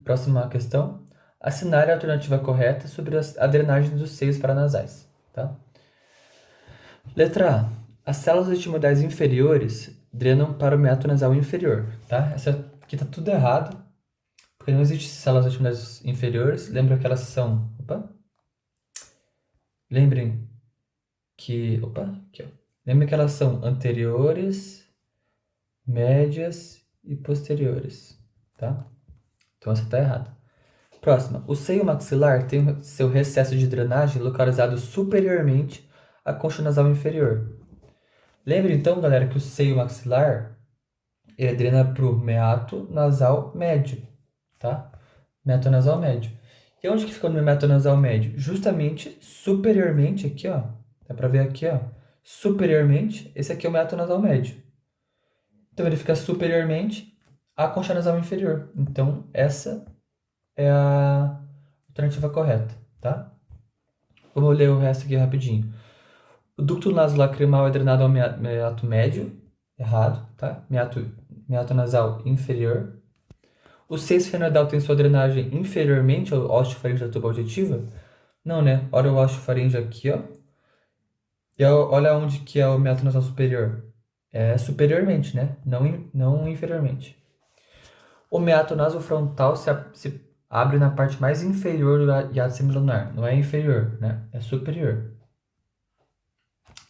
Próxima questão. Assinale a alternativa correta sobre a drenagem dos seios paranasais, tá? Letra A. As células etimoidais inferiores drenam para o meato nasal inferior, tá? Essa aqui tá tudo errado, porque não existe células etimoidais inferiores. Lembra que elas são... Lembrem que... aqui, ó. Lembrem que elas são anteriores, médias e posteriores, tá? Então essa tá errada. Próxima. O seio maxilar tem seu recesso de drenagem localizado superiormente à concha nasal inferior. Lembre então, galera, que o seio maxilar ele drena para o meato nasal médio, tá? Meato nasal médio. E onde que fica o meato nasal médio? Justamente superiormente aqui, ó. Dá para ver aqui, ó. Superiormente, esse aqui é o meato nasal médio. Então ele fica superiormente à concha nasal inferior. Então essa é a alternativa correta, tá? Vamos ler o resto aqui rapidinho. O ducto nasolacrimal é drenado ao meato médio, errado, tá? Meato nasal inferior. O seio esfenoidal tem sua drenagem inferiormente ao osteofaringe da tuba auditiva? Não, né? Olha o osteofaringe aqui, ó. E olha onde que é o meato nasal superior. É superiormente, né? Não inferiormente. O meato nasofrontal se abre na parte mais inferior do hiato semilunar. Não é inferior, né? É superior.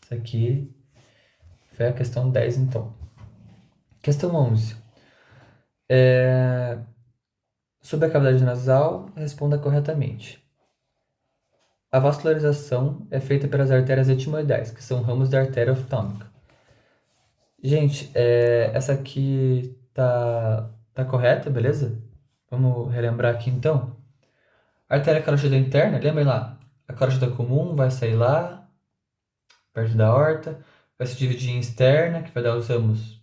Isso aqui foi a questão 10, então. Questão 11. Sobre a cavidade nasal, responda corretamente. A vascularização é feita pelas artérias etimoidais, que são ramos da artéria oftálmica. Gente, essa aqui tá correta, beleza? Vamos relembrar aqui então. Artéria carótida interna, lembrem lá, a carótida comum vai sair lá, perto da aorta, vai se dividir em externa, que vai dar os ramos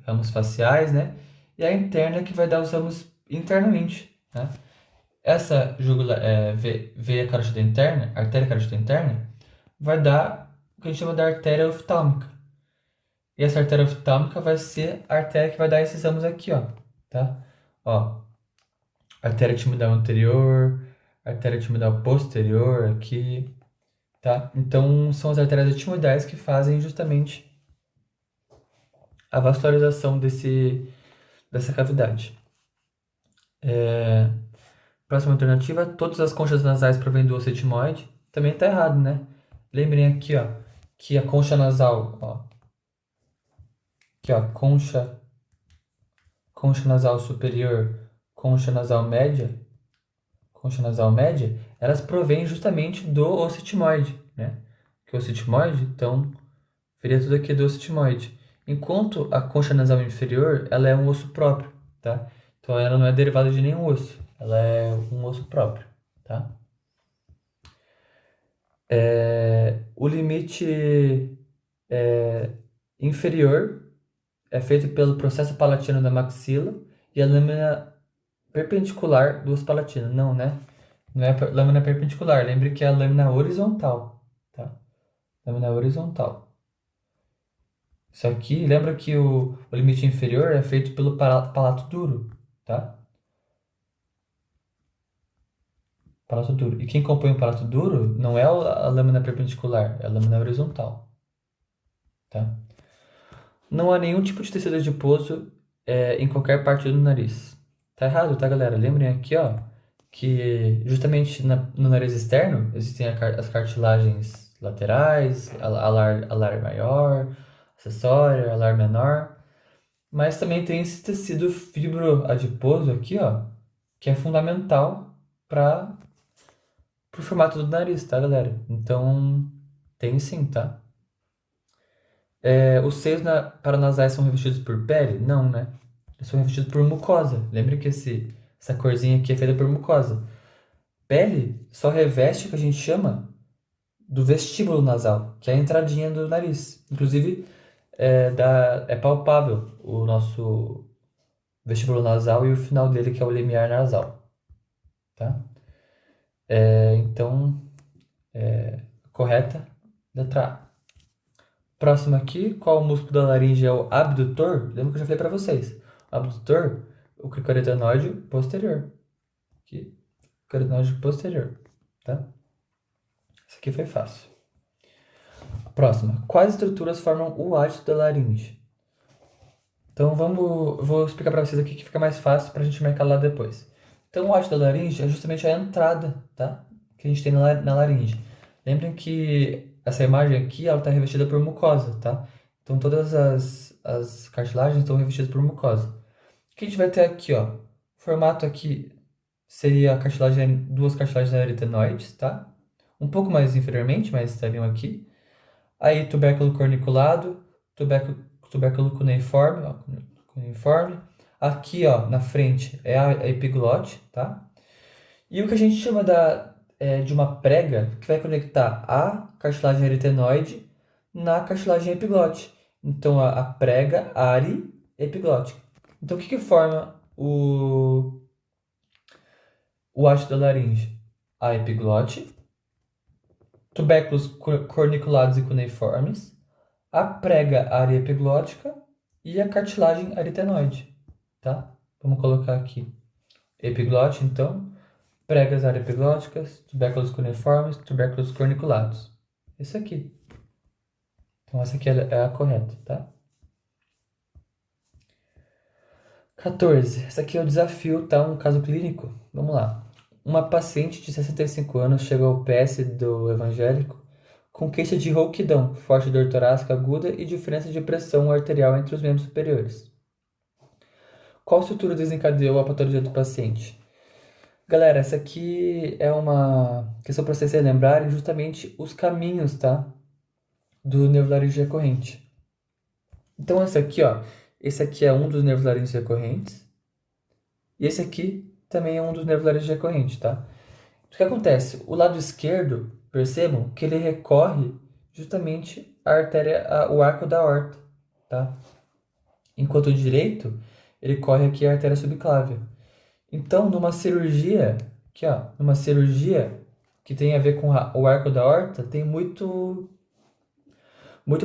ramos faciais, né? E a interna, que vai dar os ramos internamente, né? Essa veia carótida interna, artéria carótida interna, vai dar o que a gente chama da artéria oftálmica. E essa artéria oftálmica vai ser a artéria que vai dar esses ramos aqui, ó, tá? Ó, artéria timoidal anterior, artéria timoidal posterior aqui, tá? Então, são as artérias etimoidais que fazem justamente a vascularização dessa cavidade. Próxima alternativa, todas as conchas nasais provêm do osso etimoide. Também tá errado, né? Lembrem aqui, ó, que a concha nasal, ó, aqui, ó, concha nasal superior, concha nasal média, elas provêm justamente do osso etimoide, né? Que o osso etimoide, então, viria tudo aqui do osso etimoide. Enquanto a concha nasal inferior, ela é um osso próprio, tá? Então, ela não é derivada de nenhum osso, ela é um osso próprio, tá? O limite inferior é feito pelo processo palatino da maxila e a lâmina perpendicular do osso palatino. Não, né? Não é lâmina perpendicular. Lembre que é a lâmina horizontal, tá? Lâmina horizontal. Isso aqui, lembra que o limite inferior é feito pelo palato duro, tá? Palato duro. E quem compõe o palato duro não é a lâmina perpendicular, é a lâmina horizontal, tá? Não há nenhum tipo de tecido adiposo em qualquer parte do nariz. Tá errado, tá, galera? Lembrem aqui, ó, que justamente no nariz externo existem as cartilagens laterais, alar maior, acessória, alar menor, mas também tem esse tecido fibroadiposo aqui, ó, que é fundamental para o formato do nariz, tá, galera? Então, tem sim, tá? Os seios paranasais são revestidos por pele? Não, né? Eles são revestidos por mucosa. Lembre que essa corzinha aqui é feita por mucosa. Pele só reveste o que a gente chama do vestíbulo nasal, que é a entradinha do nariz. Inclusive, é palpável o nosso vestíbulo nasal e o final dele, que é o limiar nasal. Tá? Então, correta, letra A. Próximo aqui, qual o músculo da laringe é o abdutor? Lembra que eu já falei para vocês. O abdutor, o cricoarytenoide posterior. Aqui, cricoarytenoide posterior, tá? Isso aqui foi fácil. Próxima. Quais estruturas formam o átido da laringe? Então vou explicar para vocês aqui que fica mais fácil para a gente marcar lá depois. Então o átido da laringe é justamente a entrada, tá? Que a gente tem na laringe. Lembrem que essa imagem aqui ela está revestida por mucosa, tá? Então todas as cartilagens estão revestidas por mucosa. O que a gente vai ter aqui, ó? O formato aqui seria duas cartilagens aritenoides, tá? Um pouco mais inferiormente, mas estariam aqui. Aí tubérculo corniculado, tubérculo cuneiforme, ó, cuneiforme. Aqui, ó, na frente é a epiglote, tá? E o que a gente chama de uma prega que vai conectar a cartilagem aritenoide na cartilagem epiglote. Então, a prega epiglote. Então, o que forma o átido da laringe? A epiglote, tubérculos corniculados e cuneiformes, a prega área epiglótica e a cartilagem aritenoide, tá? Vamos colocar aqui epiglote, então, pregas área epiglóticas, tubérculos cuneiformes, tubérculos corniculados. Isso aqui. Então, essa aqui é a correta, tá? 14. Essa aqui é o desafio, tá? Um caso clínico. Vamos lá. Uma paciente de 65 anos chega ao PS do evangélico com queixa de rouquidão, forte dor torácica aguda e diferença de pressão arterial entre os membros superiores. Qual estrutura desencadeou a patologia do paciente? Galera, essa aqui é uma questão para vocês se lembrarem justamente os caminhos, tá? Do nervo laríngeo recorrente. Então, esse aqui é um dos nervos laríngeos recorrentes. E esse aqui também é um dos nervos laríngeos recorrentes, tá? O que acontece? O lado esquerdo, percebam que ele recorre justamente à artéria, o arco da aorta, tá? Enquanto o direito, ele corre aqui a artéria subclávia. Então, numa cirurgia que tem a ver com o arco da aorta, tem muito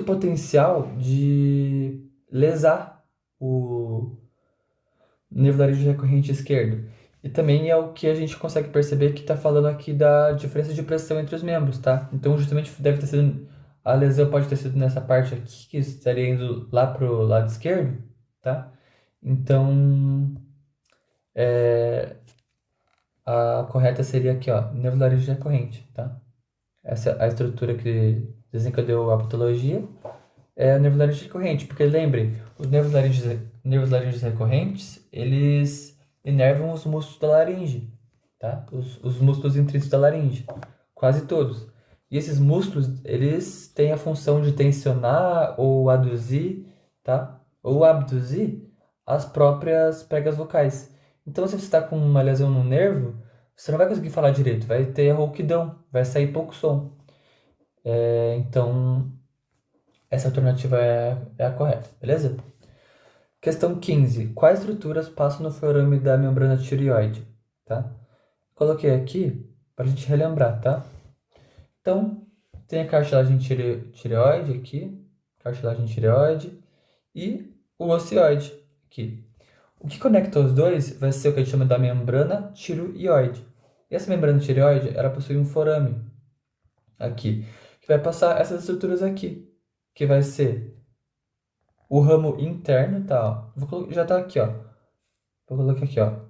potencial de lesar o nervo laríngeo recorrente esquerdo. E também é o que a gente consegue perceber que está falando aqui da diferença de pressão entre os membros, tá? Então, justamente deve ter sido. A lesão pode ter sido nessa parte aqui, que estaria indo lá pro lado esquerdo, tá? Então, a correta seria aqui, ó, nervo laríngeo recorrente, tá? Essa é a estrutura que desencadeou a patologia. É o nervo laríngeo recorrente, porque lembrem, os nervos laríngeos recorrentes, eles inervam os músculos da laringe, tá? Os músculos intrínsecos da laringe, quase todos. E esses músculos, eles têm a função de tensionar ou aduzir, tá? Ou abduzir as próprias pregas vocais. Então, se você está com uma lesão no nervo, você não vai conseguir falar direito, vai ter rouquidão, vai sair pouco som. Então, essa alternativa é a correta, beleza? Questão 15. Quais estruturas passam no forame da membrana tireoide? Tá? Coloquei aqui para a gente relembrar, tá? Então, tem a cartilagem tireoide aqui, cartilagem tireoide e o ocioide aqui. O que conecta os dois vai ser o que a gente chama da membrana tireoide. E essa membrana tireoide, ela possui um forame aqui, que vai passar essas estruturas aqui, que vai ser o ramo interno, tá? Ó. Já tá aqui, ó. Vou colocar aqui, ó.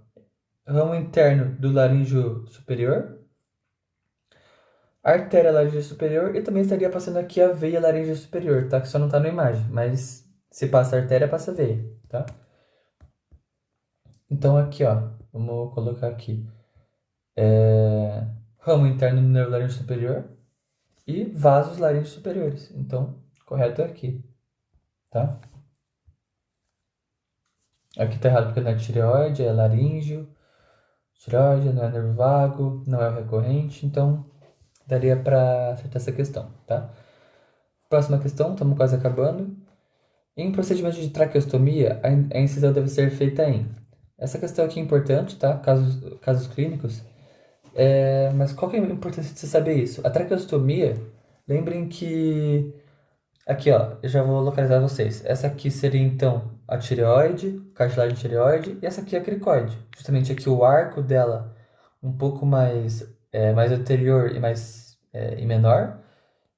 Ramo interno do laríngeo superior, artéria laríngea superior e também estaria passando aqui a veia laríngea superior, tá? Que só não tá na imagem, mas se passa a artéria, passa a veia, tá? Então aqui, ó, vamos colocar aqui. Ramo interno do nervo laríngeo superior e vasos laríngeos superiores. Então, correto é aqui, tá? Aqui tá errado porque não é tireoide, é laríngeo. Tireoide não é nervo vago, não é o recorrente, então daria para acertar essa questão, tá? Próxima questão, estamos quase acabando. Em procedimento de traqueostomia, a incisão deve ser feita em... Essa questão aqui é importante, tá? Casos clínicos. Mas qual que é a importância de você saber isso? A traqueostomia, lembrem que... Aqui, ó, eu já vou localizar vocês. Essa aqui seria, então, a tireoide, cartilagem tireoide, e essa aqui é a cricoide. Justamente aqui o arco dela um pouco mais anterior e menor,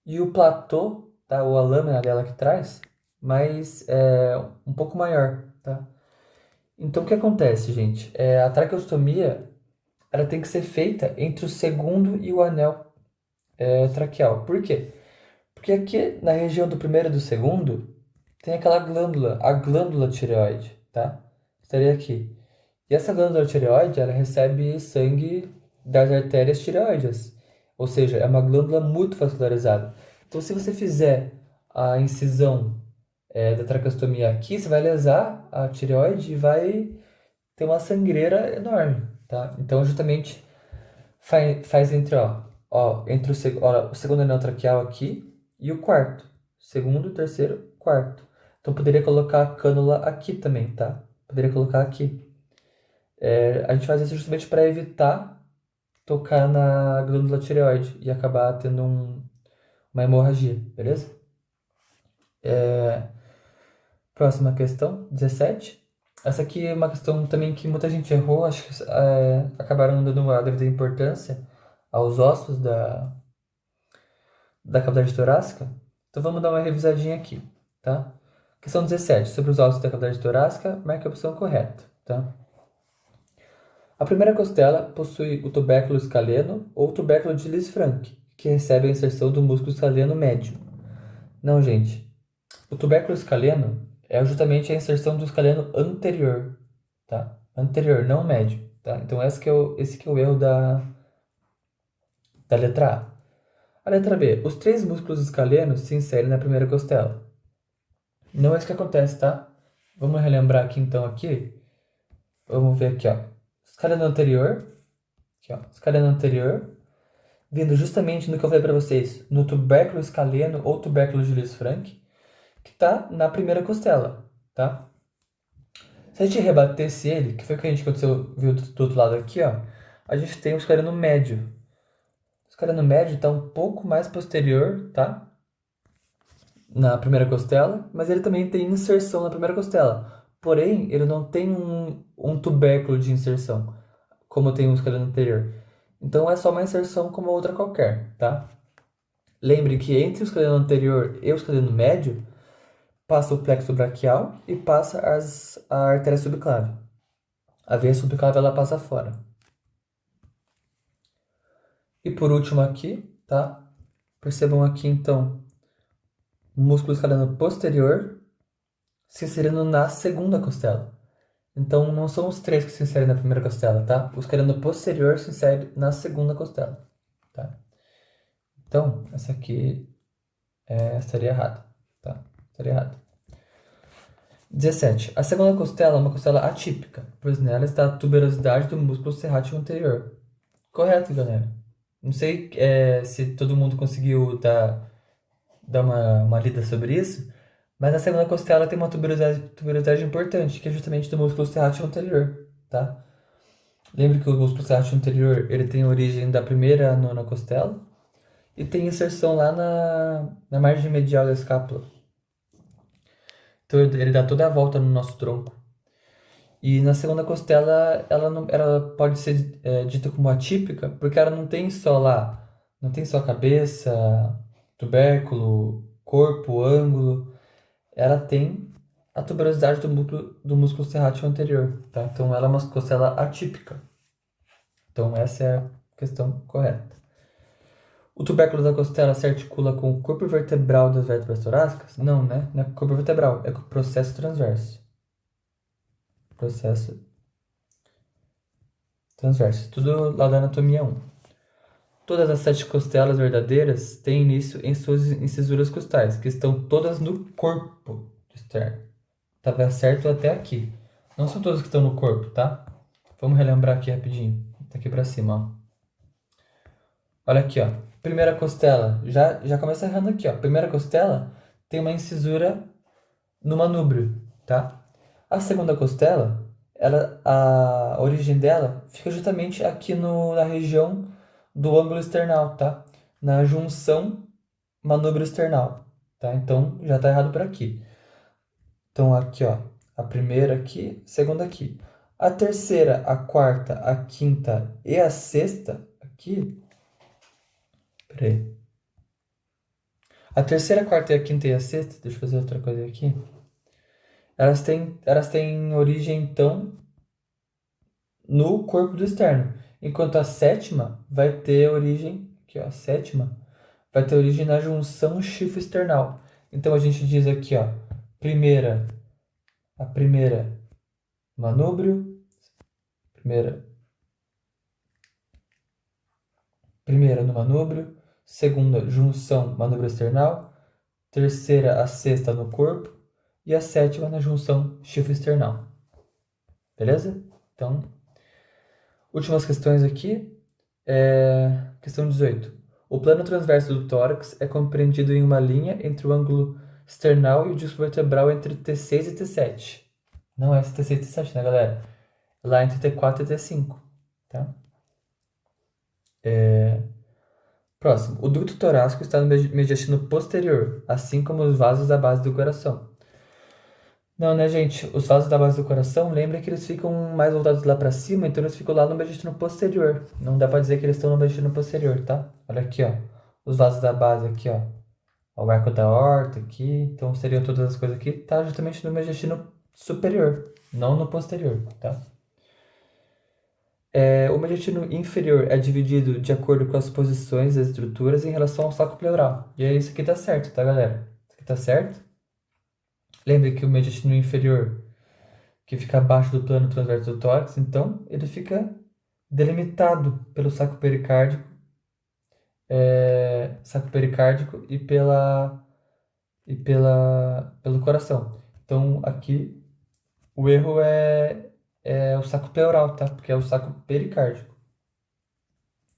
e o platô, tá? Ou a lâmina dela que traz, um pouco maior, tá? Então o que acontece, gente? A traqueostomia ela tem que ser feita entre o segundo e o anel traqueal. Por quê? Porque aqui na região do primeiro e do segundo tem aquela glândula, a glândula tireoide, tá? Estaria aqui. E essa glândula tireoide, ela recebe sangue das artérias tireoides. Ou seja, é uma glândula muito vascularizada. Então, se você fizer a incisão da traqueostomia aqui, você vai lesar a tireoide e vai ter uma sangreira enorme, tá? Então, justamente, faz entre o segundo anel traqueal aqui e o quarto. Segundo, terceiro, quarto. Então, poderia colocar a cânula aqui também, tá? Poderia colocar aqui. A gente faz isso justamente para evitar tocar na glândula tireoide e acabar tendo uma hemorragia, beleza? Próxima questão, 17. Essa aqui é uma questão também que muita gente errou, acho que acabaram dando a devida importância aos ossos da cavidade torácica. Então vamos dar uma revisadinha aqui, tá? Questão 17, sobre os ossos da cavidade torácica, marque a opção correta, tá? A primeira costela possui o tubérculo escaleno ou tubérculo de Lisfranc, que recebe a inserção do músculo escaleno médio. Não, gente. O tubérculo escaleno é justamente a inserção do escaleno anterior, tá? Anterior, não médio, tá? Então esse que é o erro da letra A. A letra B. Os três músculos escalenos se inserem na primeira costela. Não é isso que acontece, tá? Vamos relembrar aqui então aqui. Vamos ver aqui, ó. Escaleno anterior. Aqui, ó. Escaleno anterior. Vindo justamente no que eu falei para vocês, no tubérculo escaleno ou tubérculo de Lisfranc, que está na primeira costela, tá? Se a gente rebatesse ele, que foi o que a gente viu do outro lado aqui, ó, a gente tem o escaleno médio. O escaleno médio está um pouco mais posterior, tá? Na primeira costela, mas ele também tem inserção na primeira costela. Porém, ele não tem um tubérculo de inserção, como tem o escaleno anterior. Então é só uma inserção como outra qualquer, tá? Lembre que entre o escaleno anterior e o escaleno médio passa o plexo braquial e passa a artéria subclave. A veia subclave ela passa fora. E por último aqui, tá? Percebam aqui então o músculo escaleno posterior se inserindo na segunda costela. Então não são os três que se inserem na primeira costela, tá? O escaleno posterior se insere na segunda costela, tá? Então, essa aqui estaria errada, tá? Estaria errada. 17. A segunda costela é uma costela atípica, pois nela está a tuberosidade do músculo serrátil anterior. Correto, galera. Não sei se todo mundo conseguiu dar uma lida sobre isso, mas a segunda costela tem uma tuberosidade importante, que é justamente do músculo serrátil anterior, tá? Lembre que o músculo serrátil anterior ele tem origem da primeira à nona costela e tem inserção lá na margem medial da escápula. Então ele dá toda a volta no nosso tronco. E na segunda costela, ela pode ser dita como atípica, porque ela não tem só cabeça, tubérculo, corpo, ângulo. Ela tem a tuberosidade do músculo serrátil anterior, tá? Então ela é uma costela atípica. Então essa é a questão correta. O tubérculo da costela se articula com o corpo vertebral das vértebras torácicas? Não, né? Não é com o corpo vertebral, é com o processo transverso. Processo transverso. Tudo lá da anatomia 1. Todas as 7 costelas verdadeiras têm início em suas incisuras costais, que estão todas no corpo externo. Tava certo até aqui. Não são todas que estão no corpo, tá? Vamos relembrar aqui rapidinho. Daqui pra cima, ó. Olha aqui, ó. Primeira costela. Já começa errando aqui, ó. Primeira costela tem uma incisura no manúbrio, tá? A segunda costela, a origem dela fica justamente aqui na região do ângulo external, tá? Na junção manúbrio external, tá? Então já tá errado por aqui. Então aqui, ó, A primeira aqui, a segunda aqui. A terceira, a quarta, a quinta e a sexta aqui. Peraí. A terceira, a quarta e a quinta e a sexta, deixa eu fazer outra coisa aqui. Elas têm origem, então, no corpo do externo. Enquanto a sétima vai ter origem, aqui ó, a sétima vai ter origem na junção chifro-external. Então a gente diz aqui, ó, a primeira manúbrio, primeira no manúbrio, segunda junção manúbrio external, terceira a sexta no corpo e a sétima na junção chifro-external. Beleza? Então, últimas questões aqui. Questão 18. O plano transverso do tórax é compreendido em uma linha entre o ângulo external e o disco vertebral entre T6 e T7. Não é T6 e T7, né, galera? É lá entre T4 e T5, tá? Próximo. O ducto torácico está no mediastino posterior, assim como os vasos da base do coração. Não, né, gente? Os vasos da base do coração, lembra que eles ficam mais voltados lá pra cima, então eles ficam lá no mediastino posterior. Não dá pra dizer que eles estão no mediastino posterior, tá? Olha aqui, ó. Os vasos da base aqui, ó. O arco da aorta aqui. Então seriam todas as coisas aqui. Tá justamente no mediastino superior, não no posterior, tá? O mediastino inferior é dividido de acordo com as posições das estruturas em relação ao saco pleural. E aí isso aqui tá certo, tá, galera? Isso aqui tá certo? Lembre que o mediastino inferior, que fica abaixo do plano transverso do tórax, então ele fica delimitado pelo saco pericárdico pelo coração. Então aqui o erro é o saco pleural, tá? Porque é o saco pericárdico.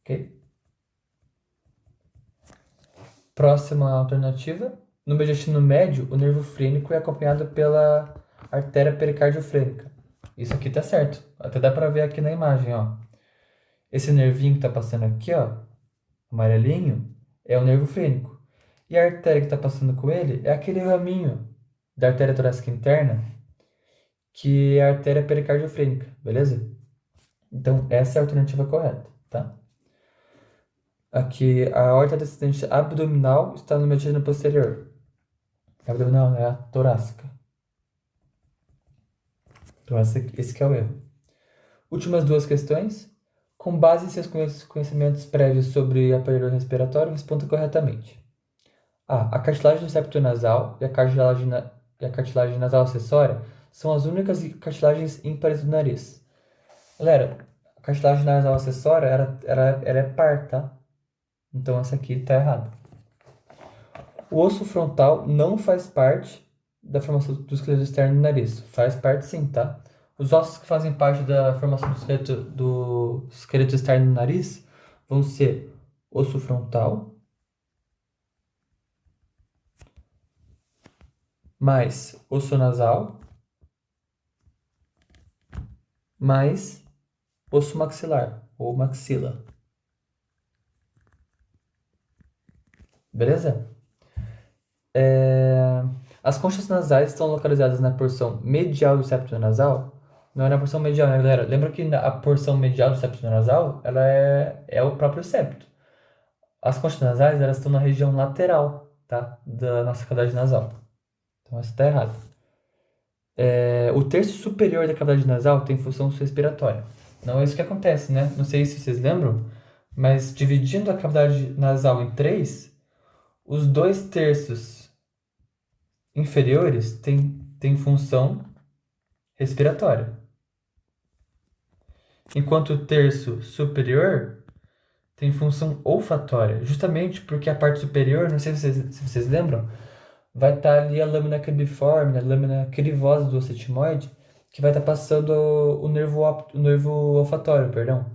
Ok? Próxima alternativa. No mediastino médio, o nervo frênico é acompanhado pela artéria pericardiofrênica. Isso aqui tá certo. Até dá pra ver aqui na imagem, ó. Esse nervinho que tá passando aqui, ó, amarelinho, é o nervo frênico. E a artéria que tá passando com ele é aquele raminho da artéria torácica interna, que é a artéria pericardiofrênica, beleza? Então, essa é a alternativa correta, tá? Aqui, a aorta descendente abdominal está no mediastino posterior. Abdominal, né? A torácica. Então, esse que é o erro. Últimas duas questões. Com base em seus conhecimentos prévios sobre aparelho respiratório, responda corretamente. A cartilagem do septo nasal e a cartilagem nasal acessória são as únicas cartilagens ímpares do nariz. Galera, a cartilagem nasal acessória ela é par, tá? Então essa aqui tá errada. O osso frontal não faz parte da formação do esqueleto externo do nariz. Faz parte sim, tá? Os ossos que fazem parte da formação do esqueleto externo do nariz vão ser osso frontal, mais osso nasal, mais osso maxilar, ou maxila. Beleza? As conchas nasais estão localizadas na porção medial do septo nasal. Não é na porção medial, né, galera? Lembra que a porção medial do septo nasal, ela é o próprio septo. As conchas nasais, elas estão na região lateral, tá? Da nossa cavidade nasal. Então, essa está errada. O terço superior da cavidade nasal tem função respiratória. Não é isso que acontece, né? Não sei se vocês lembram, mas dividindo a cavidade nasal em três, os 2/3 inferiores têm função respiratória. Enquanto o terço superior tem função olfatória, justamente porque a parte superior, não sei se vocês lembram, vai estar ali a lâmina cribiforme, a lâmina crivosa do osso etimoide, que vai estar passando o nervo olfatório, perdão,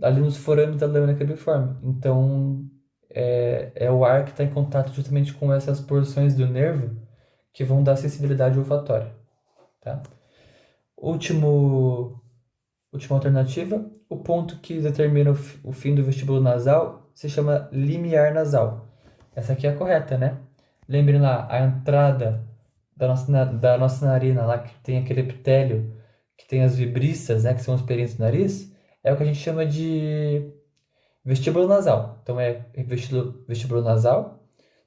ali nos forames da lâmina cribiforme. Então, é o ar que está em contato justamente com essas porções do nervo que vão dar sensibilidade olfatória, tá? Última alternativa, o ponto que determina o fim do vestíbulo nasal se chama limiar nasal. Essa aqui é a correta, né? Lembrem lá, a entrada da nossa narina lá, que tem aquele epitélio, que tem as vibrisas, né, que são os pelinhos do nariz, é o que a gente chama de vestíbulo nasal. Então é vestíbulo nasal,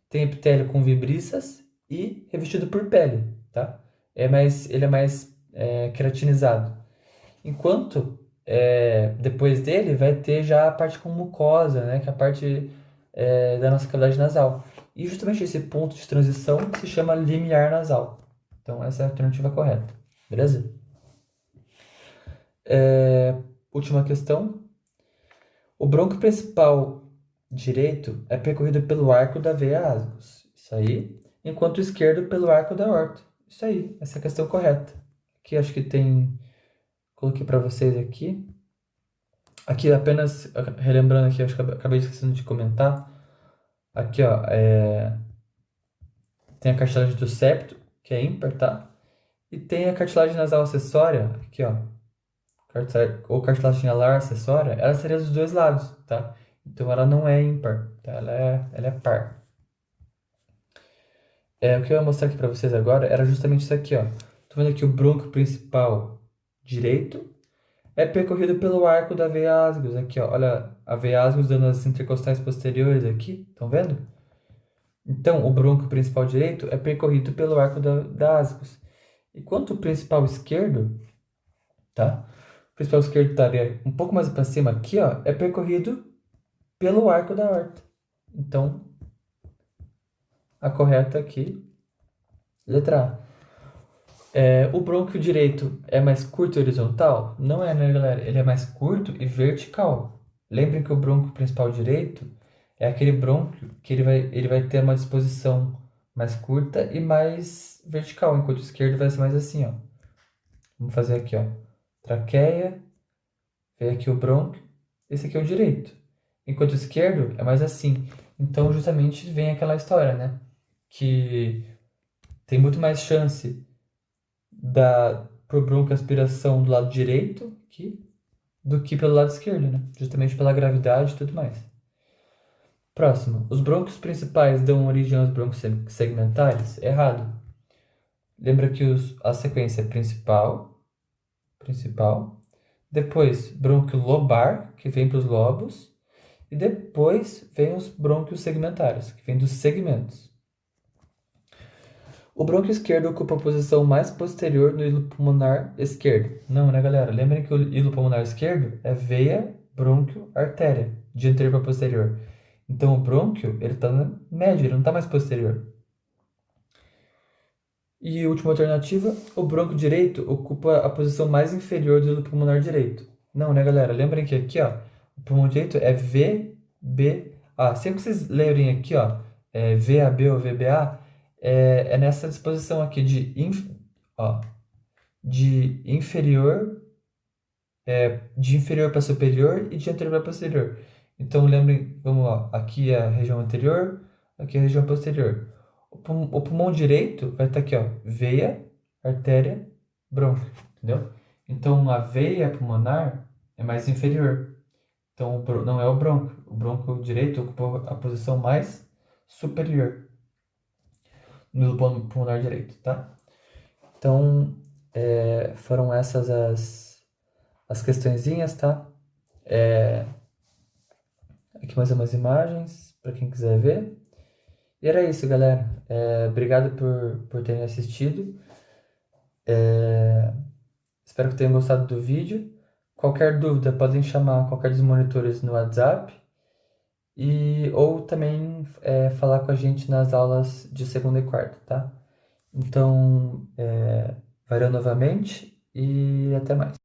tem epitélio com vibrisas e revestido por pele, tá? Ele é mais queratinizado. Enquanto depois dele vai ter já a parte com mucosa, né? Que é a parte da nossa cavidade nasal. E justamente esse ponto de transição se chama limiar nasal. Então essa é a alternativa correta. Beleza? Última questão. O brônquio principal direito é percorrido pelo arco da veia ascus. Isso aí. Enquanto o esquerdo pelo arco da aorta. Isso aí. Essa é a questão correta. Aqui acho que tem. Coloquei para vocês aqui. Aqui apenas relembrando aqui, acho que acabei esquecendo de comentar. Aqui, ó, tem a cartilagem do septo, que é ímpar, tá? E tem a cartilagem nasal acessória, aqui, ó, ou cartilagem alar acessória, ela seria dos dois lados, tá? Então ela não é ímpar, tá? Ela é par. O que eu ia mostrar aqui para vocês agora era justamente isso aqui, ó. Tô vendo aqui o brônquio principal direito é percorrido pelo arco da veia ascus, aqui, ó. Olha a veia ascus dando as intercostais posteriores aqui, estão vendo? Então, o brônquio principal direito é percorrido pelo arco da ascus. Enquanto o principal esquerdo, tá? O principal esquerdo estaria um pouco mais para cima aqui, ó, é percorrido pelo arco da aorta. Então, a correta aqui, letra A. O brônquio direito é mais curto e horizontal? Não é, né, galera? Ele é mais curto e vertical. Lembrem que o brônquio principal direito é aquele brônquio que ele vai ter uma disposição mais curta e mais vertical, enquanto o esquerdo vai ser mais assim, ó. Vamos fazer aqui, ó. Traqueia, vem aqui o brônquio, esse aqui é o direito. Enquanto o esquerdo é mais assim. Então, justamente, vem aquela história, né? Que tem muito mais chance por broncoaspiração do lado direito aqui, do que pelo lado esquerdo, né? Justamente pela gravidade e tudo mais. Próximo. Os brônquios principais dão origem aos brônquios segmentares? Errado. Lembra que a sequência é principal, depois brônquio lobar, que vem para os lobos, e depois vem os brônquios segmentares, que vem dos segmentos. O brônquio esquerdo ocupa a posição mais posterior no hilo pulmonar esquerdo. Não, né, galera? Lembrem que o hilo pulmonar esquerdo é veia, brônquio, artéria, de anterior para posterior. Então, o brônquio, ele está na média, ele não está mais posterior. E última alternativa, o brônquio direito ocupa a posição mais inferior do hilo pulmonar direito. Não, né, galera? Lembrem que aqui, ó, o pulmão direito é VBA. Sempre que vocês lerem aqui, ó, VAB ou VBA, é nessa disposição aqui de inferior para superior e de anterior para posterior. Então, lembrem, vamos lá, aqui é a região anterior, aqui é a região posterior. O pulmão direito vai estar aqui, ó, veia, artéria, brônquio, entendeu? Então, a veia pulmonar é mais inferior. Então, não é o brônquio. O brônquio direito ocupa a posição mais superior no pulmonar direito, tá? Então, foram essas as questõezinhas, tá? Aqui mais umas imagens para quem quiser ver. E era isso, galera. Obrigado por terem assistido. Espero que tenham gostado do vídeo. Qualquer dúvida, podem chamar qualquer dos monitores no WhatsApp. Ou também falar com a gente nas aulas de segunda e quarta, tá? Então, valeu novamente e até mais.